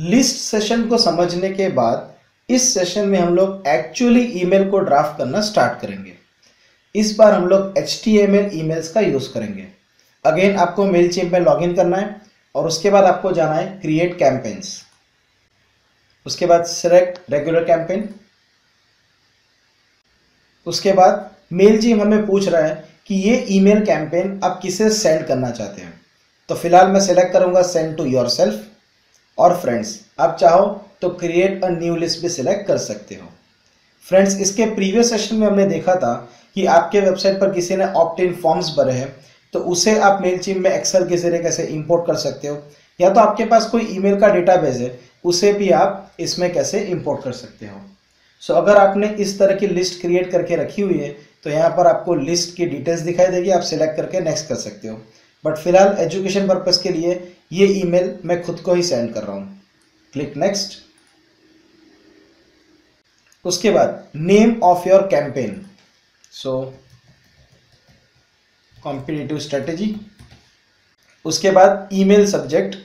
List session को समझने के बाद इस सेशन में हम लोग एक्चुअली ईमेल को ड्राफ्ट करना स्टार्ट करेंगे। इस बार हम लोग HTML ईमेल्स का यूज़ करेंगे। अगेन आपको मेलचिम्प में लॉगिन करना है और उसके बाद आपको जाना है क्रिएट कैंपेन्स। उसके बाद सिलेक्ट रेगुलर कैंपेन। उसके बाद मेलचिम्प हमें पूछ रहा है कि ये ईमेल कैंपेन आप किसे सेंड करना चाहते हैं। तो फिलहाल मैं सेलेक्ट करूंगा सेंड टू योरसेल्फ और फ्रेंड्स। आप चाहो तो क्रिएट अ न्यू लिस्ट भी सिलेक्ट कर सकते हो। फ्रेंड्स, इसके प्रीवियस सेशन में हमने देखा था कि आपके वेबसाइट पर किसी ने ऑप्ट इन फॉर्म्स भरे हैं तो उसे आप मेलचिम्प में एक्सेल के जरिए कैसे इंपोर्ट कर सकते हो, या तो आपके पास कोई ईमेल का डेटाबेस है उसे भी आप इसमें कैसे इंपोर्ट कर सकते हो। सो अगर आपने इस तरह की लिस्ट क्रिएट करके रखी हुई है तो यहाँ पर आपको लिस्ट की डिटेल्स दिखाई देगी, आप सिलेक्ट करके नेक्स्ट कर सकते हो। बट फिलहाल एजुकेशन पर्पस के लिए ये ईमेल मैं खुद को ही सेंड कर रहा हूँ। Click next. उसके बाद name of your campaign, so competitive strategy. उसके बाद ईमेल सब्जेक्ट।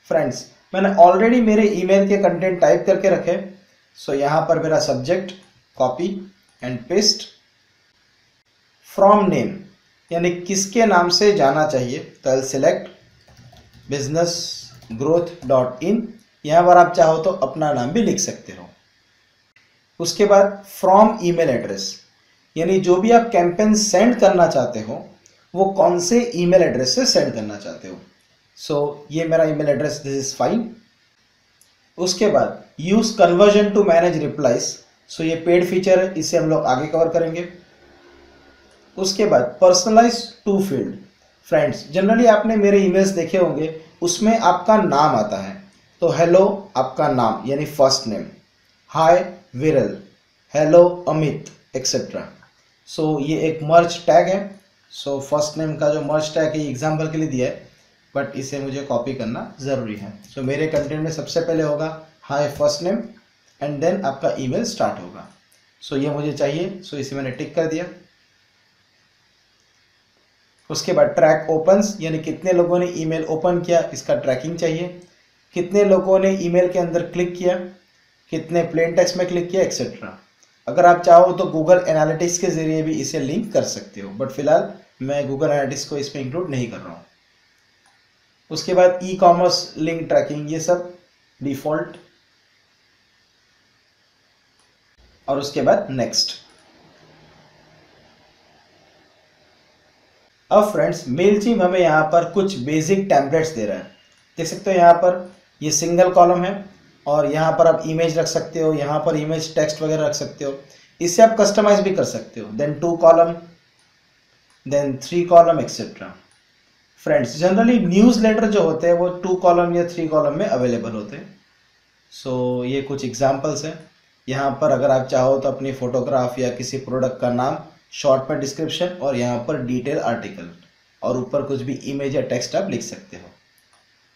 फ्रेंड्स, मैंने ऑलरेडी मेरे ईमेल के कंटेंट टाइप करके रखे, सो यहाँ पर मेरा subject copy and paste. From name यानी किसके नाम से जाना चाहिए, तो आई सिलेक्ट businessgrowth.in। यहाँ पर आप चाहो तो अपना नाम भी लिख सकते हो। उसके बाद फ्रॉम ईमेल एड्रेस यानी जो भी आप कैंपेन सेंड करना चाहते हो वो कौन से ईमेल एड्रेस से सेंड करना चाहते हो। सो ये मेरा email address, this is fine. उसके बाद use conversion to manage replies, so ये पेड फीचर है, इसे हम लोग आगे कवर करेंगे। उसके बाद personalize to field. Friends, generally आपने मेरे ईमेल्स देखे होंगे, उसमें आपका नाम आता है, तो हेलो आपका नाम यानी फर्स्ट नेम, हाय विरल, हेलो अमित एक्सेट्रा। सो ये एक मर्ज टैग है। सो फर्स्ट नेम का जो मर्ज टैग है एग्जाम्पल के लिए दिया है, बट इसे मुझे कॉपी करना ज़रूरी है। सो मेरे कंटेंट में सबसे पहले होगा हाय फर्स्ट नेम एंड देन आपका ईमेल स्टार्ट होगा। सो ये मुझे चाहिए, सो इसे मैंने टिक कर दिया। उसके बाद ट्रैक ओपन्स यानी कितने लोगों ने ईमेल ओपन किया इसका ट्रैकिंग चाहिए, कितने लोगों ने ईमेल के अंदर क्लिक किया, कितने प्लेन टेक्स्ट में क्लिक किया एक्सेट्रा। अगर आप चाहो तो गूगल एनालिटिक्स के जरिए भी इसे लिंक कर सकते हो, बट फिलहाल मैं गूगल एनालिटिक्स को इसमें इंक्लूड नहीं कर रहा हूँ। उसके बाद ई कॉमर्स लिंक ट्रैकिंग, ये सब डिफॉल्ट। और उसके बाद नेक्स्ट। अब फ्रेंड्स, मेलचिम्प हमें यहाँ पर कुछ बेसिक टेम्पलेट्स दे रहा है। देख सकते हो यहाँ पर ये सिंगल कॉलम है और यहाँ पर आप इमेज रख सकते हो, यहाँ पर इमेज टेक्स्ट वगैरह रख सकते हो। इससे आप कस्टमाइज भी कर सकते हो। Then 2 column, then 3 column etcetera. Friends, generally newsletter जो होते हैं वो 2 कॉलम या 3 कॉलम में अवेलेबल होते हैं। सो ये कुछ एग्जाम्पल्स हैं। यहाँ पर अगर आप चाहो तो अपनी फोटोग्राफ या किसी प्रोडक्ट का नाम, शॉर्ट में डिस्क्रिप्शन और यहाँ पर डिटेल आर्टिकल और ऊपर कुछ भी इमेज या टेक्स्ट आप लिख सकते हो।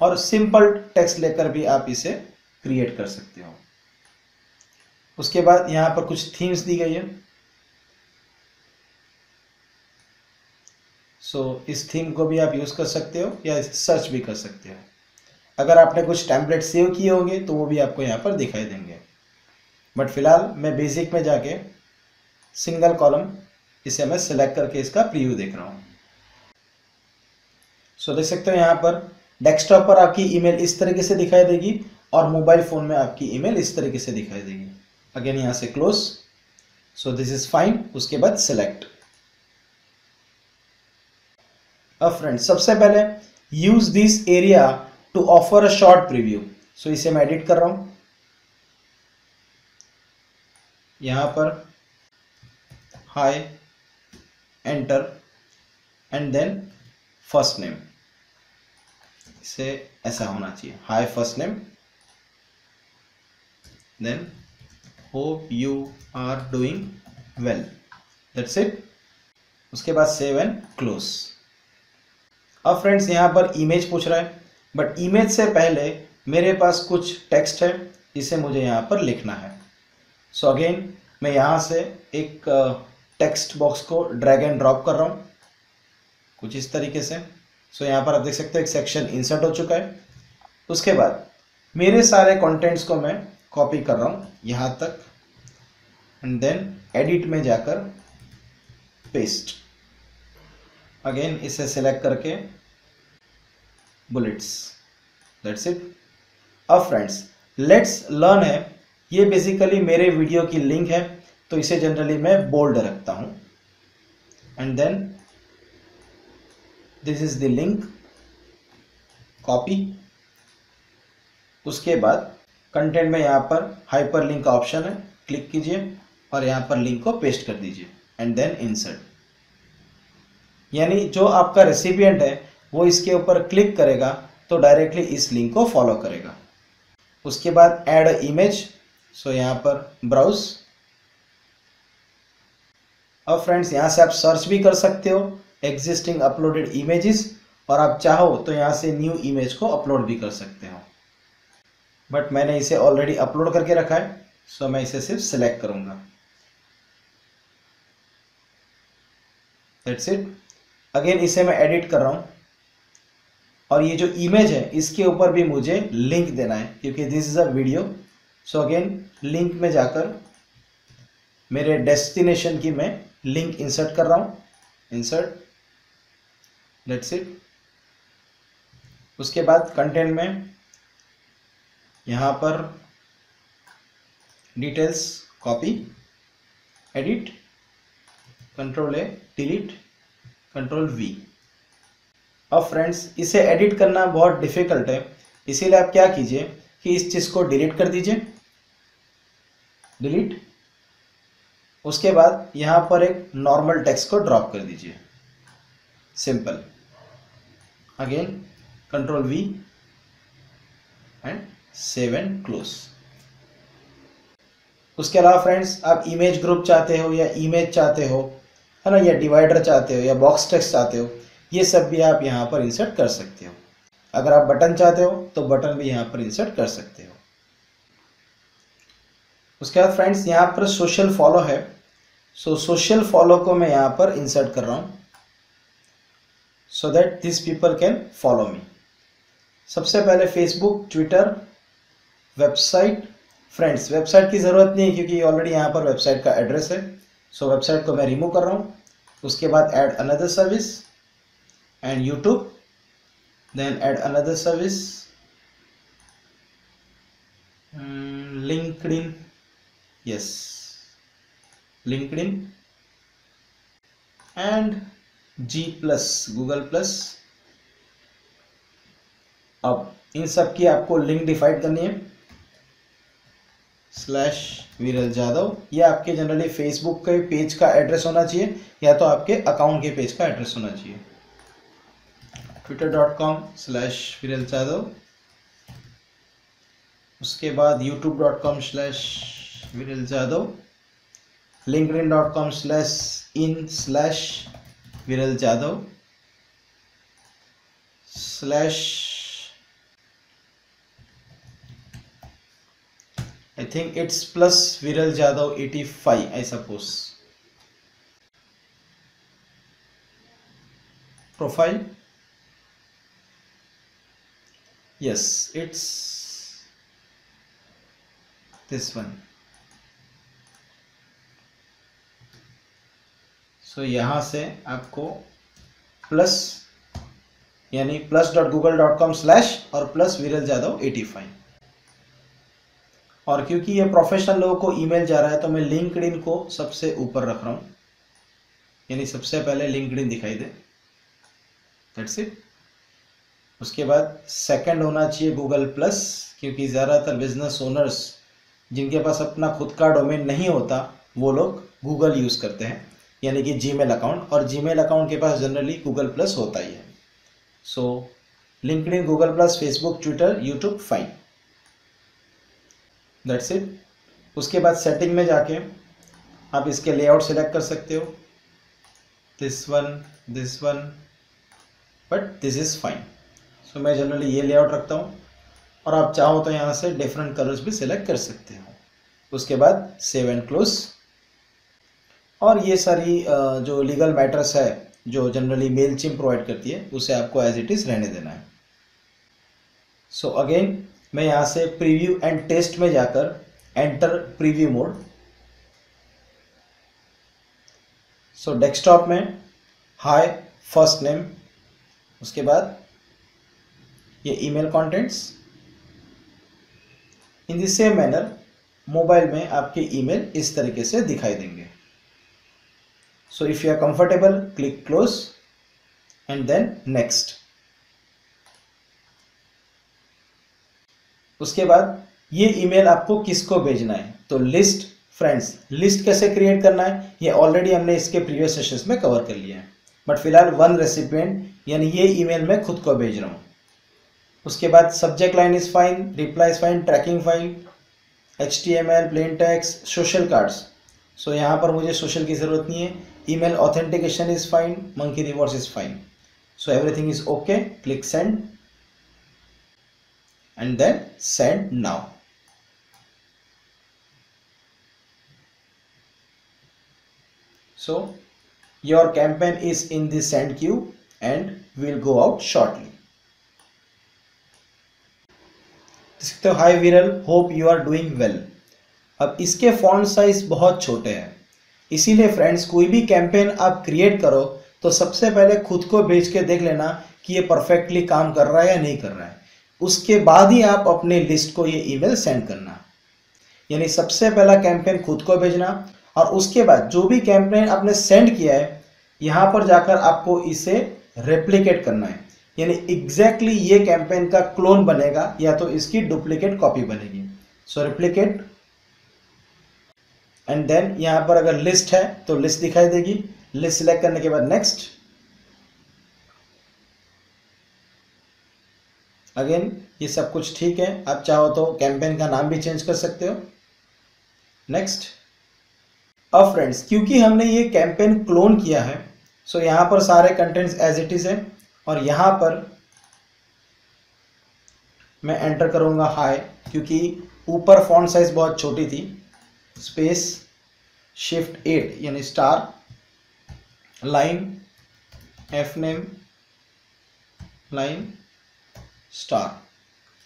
और सिंपल टेक्स्ट लेकर भी आप इसे क्रिएट कर सकते हो। उसके बाद यहाँ पर कुछ थीम्स दी गई है। सो इस थीम को भी आप यूज़ कर सकते हो या सर्च भी कर सकते हो। अगर आपने कुछ टेम्पलेट सेव किए होंगे तो वो भी आपको यहाँ पर दिखाई देंगे, बट फिलहाल मैं बेसिक में जाके सिंगल कॉलम इसे मैं सिलेक्ट करके इसका प्रीव्यू देख रहा हूँ। सो देख सकते हो यहाँ पर डेस्कटॉप पर आपकी ईमेल इस तरीके से दिखाई देगी और मोबाइल फ़ोन में आपकी ईमेल इस तरीके से दिखाई देगी। अगेन यहाँ से close. So this is fine. उसके बाद सिलेक्ट। अब फ्रेंड्स, सबसे पहले use this area to offer a short preview. So इसे मैं एडिट कर रहा हूँ। यहाँ पर hi, enter and then first name, इसे ऐसा होना चाहिए, hi first name, then hope you are doing well, that's it. उसके बाद सेव एंड क्लोज। अब फ्रेंड्स, यहाँ पर इमेज पूछ रहा है, बट इमेज से पहले मेरे पास कुछ टेक्स्ट है, इसे मुझे यहाँ पर लिखना है। सो अगेन मैं यहाँ से एक टेक्स्ट बॉक्स को ड्रैग एंड ड्रॉप कर रहा हूँ कुछ इस तरीके से। सो यहाँ पर आप देख सकते हो एक सेक्शन इंसर्ट हो चुका है। उसके बाद मेरे सारे कंटेंट्स को मैं कॉपी कर रहा हूँ यहाँ तक एंड देन एडिट में जाकर पेस्ट, अगेन इसे सिलेक्ट करके बुलेट्स, दैट्स इट। अब फ्रेंड्स लेट्स लर्न है, ये बेसिकली मेरे वीडियो की लिंक है तो इसे जनरली मैं बोल्ड रखता हूँ and then this is the link, copy. उसके बाद कंटेंट में यहाँ पर हाइपर लिंक का ऑप्शन है, क्लिक कीजिए और यहाँ पर लिंक को पेस्ट कर दीजिए एंड देन इंसर्ट। यानी जो आपका रेसिपिएंट है वो इसके ऊपर क्लिक करेगा तो डायरेक्टली इस लिंक को फॉलो करेगा। उसके बाद ऐड इमेज, सो यहाँ पर ब्राउज। अब फ्रेंड्स यहाँ से आप सर्च भी कर सकते हो एग्जिस्टिंग अपलोडेड इमेजेस, और आप चाहो तो यहाँ से न्यू इमेज को अपलोड भी कर सकते हो, बट मैंने इसे ऑलरेडी अपलोड करके रखा है सो मैं इसे सिर्फ सिलेक्ट करूंगा, दैट्स इट। अगेन इसे मैं एडिट कर रहा हूं और ये जो इमेज है इसके ऊपर भी मुझे लिंक देना है क्योंकि this is a video. So again link में जाकर मेरे डेस्टिनेशन की मैं लिंक इंसर्ट कर रहा हूं, इंसर्ट, दैट्स इट। उसके बाद कंटेंट में यहाँ पर details copy, edit, control A, delete, control we. अब फ्रेंड्स इसे एडिट करना बहुत डिफिकल्ट है, इसीलिए आप क्या कीजिए कि इस चीज़ को डिलीट कर दीजिए, डिलीट। उसके बाद यहाँ पर एक नॉर्मल टेक्स्ट को ड्रॉप कर दीजिए, simple. Again control we and save and close. उसके अलावा फ्रेंड्स आप इमेज ग्रुप चाहते हो या इमेज चाहते हो, है ना, या डिवाइडर चाहते हो या बॉक्स टेक्स्ट चाहते हो, ये सब भी आप यहाँ पर इंसर्ट कर सकते हो। अगर आप बटन चाहते हो तो बटन भी यहाँ पर इंसर्ट कर सकते हो। उसके बाद फ्रेंड्स यहाँ पर सोशल फॉलो है, सो सोशल फॉलो को मैं यहाँ पर इंसर्ट कर रहा हूँ so that this people can follow me. सबसे पहले Facebook, Twitter, website. Friends website की ज़रूरत नहीं है क्योंकि ऑलरेडी यहाँ पर वेबसाइट का एड्रेस है, सो वेबसाइट को मैं रिमूव कर रहा हूँ। उसके बाद add another service and YouTube, then add another service, LinkedIn, yes LinkedIn and G+, Google plus. अब इन सब की आपको लिंक डिफाइन करनी है, /विरल जादव। ये आपके जनरली फेसबुक के पेज का एड्रेस होना चाहिए या तो आपके अकाउंट के पेज का एड्रेस होना चाहिए। twitter.com/विरल जादव, उसके बाद youtube.com/विरल Jadav, linkedin.com/in/विरल Jadav, I think it's plus Viral Jadhav 85, I suppose. Profile, yes, it's this one. So यहाँ से आपको प्लस यानी plus.google.com/ और प्लस विरल जादव 85। और क्योंकि ये प्रोफेशनल लोगों को ईमेल जा रहा है तो मैं लिंक्डइन को सबसे ऊपर रख रहा हूँ, यानी सबसे पहले लिंक्डइन दिखाई दे, दैट्स इट। उसके बाद सेकंड होना चाहिए गूगल प्लस, क्योंकि ज़्यादातर बिजनेस ओनर्स जिनके पास अपना खुद का डोमेन नहीं होता वो लोग गूगल यूज़ करते हैं, यानी कि जीमेल अकाउंट, और जीमेल अकाउंट के पास जनरली गूगल प्लस होता ही है। सो LinkedIn, Google plus, Facebook, Twitter, YouTube, fine, that's it. उसके बाद सेटिंग में जाके आप इसके लेआउट सेलेक्ट कर सकते हो, this one, but this is fine. So मैं जनरली ये लेआउट रखता हूँ, और आप चाहो तो यहाँ से डिफरेंट कलर्स भी सिलेक्ट कर सकते हो। उसके बाद सेव एंड क्लोज। और ये सारी जो लीगल मैटर्स है जो जनरली मेलचिम्प प्रोवाइड करती है उसे आपको एज इट इज़ रहने देना है। सो अगेन मैं यहाँ से प्रीव्यू एंड टेस्ट में जाकर enter preview mode. So desktop में हाय फर्स्ट नेम, उसके बाद ये email contents. In the same manner mobile में आपके ईमेल इस तरीके से दिखाई देंगे। So if you are comfortable click close and then next. उसके बाद ये ईमेल आपको किसको भेजना है, तो लिस्ट फ्रेंड्स, लिस्ट कैसे क्रिएट करना है ये ऑलरेडी हमने इसके प्रीवियस सेशंस में कवर कर लिया है, बट फिलहाल वन रेसिपिएंट यानी ये ईमेल मैं खुद को भेज रहा हूँ। उसके बाद subject line is fine, reply is fine, tracking fine, HTML, plain text, social cards. So यहाँ पर मुझे सोशल की ज़रूरत नहीं है। Email authentication is fine, monkey rewards is fine. So everything is okay, click send and then send now. So your campaign is in the send queue and will go out shortly. तो hi Viral, hope you are doing well. अब इसके font size बहुत छोटे हैं, इसीलिए friends कोई भी campaign आप क्रिएट करो तो सबसे पहले खुद को भेज के देख लेना कि ये परफेक्टली काम कर रहा है या नहीं कर रहा है। उसके बाद ही आप अपने लिस्ट को ये ईमेल सेंड करना। यानी सबसे पहला कैंपेन खुद को भेजना और उसके बाद जो भी कैंपेन आपने सेंड किया है यहाँ पर जाकर आपको इसे रेप्लिकेट करना है। यानी एग्जैक्टली ये कैंपेन का क्लोन बनेगा या तो इसकी डुप्लीकेट कॉपी बनेगी। सो रेप्लिकेट एंड देन यहाँ पर अगर लिस्ट है तो लिस्ट दिखाई देगी। लिस्ट सिलेक्ट करने के बाद नेक्स्ट। अगेन ये सब कुछ ठीक है, आप चाहो तो कैंपेन का नाम भी चेंज कर सकते हो। नेक्स्ट। अब फ्रेंड्स क्योंकि हमने ये कैंपेन क्लोन किया है सो यहाँ पर सारे कंटेंट्स एज इट इज है और यहाँ पर मैं एंटर करूँगा हाय, क्योंकि ऊपर फॉन्ट साइज बहुत छोटी थी। स्पेस शिफ्ट 8 यानी star, line F name, line star,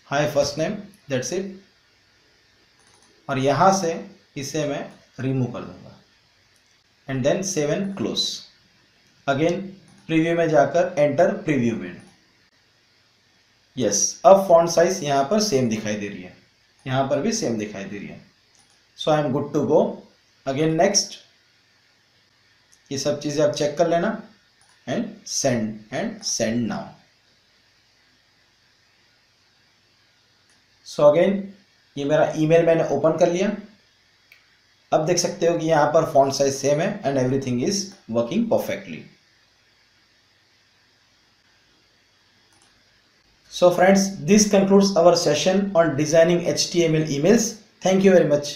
hi first name, that's it. और यहाँ से इसे मैं रिमूव कर दूंगा and then save and close. Again preview में जाकर एंटर प्रीव्यू में। यस, अब फॉन्ट साइज यहाँ पर सेम दिखाई दे रही है, यहाँ पर भी सेम दिखाई दे रही है। So I am good to go. Again next. ये सब चीज़ें आप चेक कर लेना and send now. So again ये मेरा ईमेल मैंने ओपन कर लिया। अब देख सकते हो कि यहाँ पर फॉन्ट साइज सेम है and everything is working perfectly. So friends, this concludes our session on designing HTML emails. Thank you very much.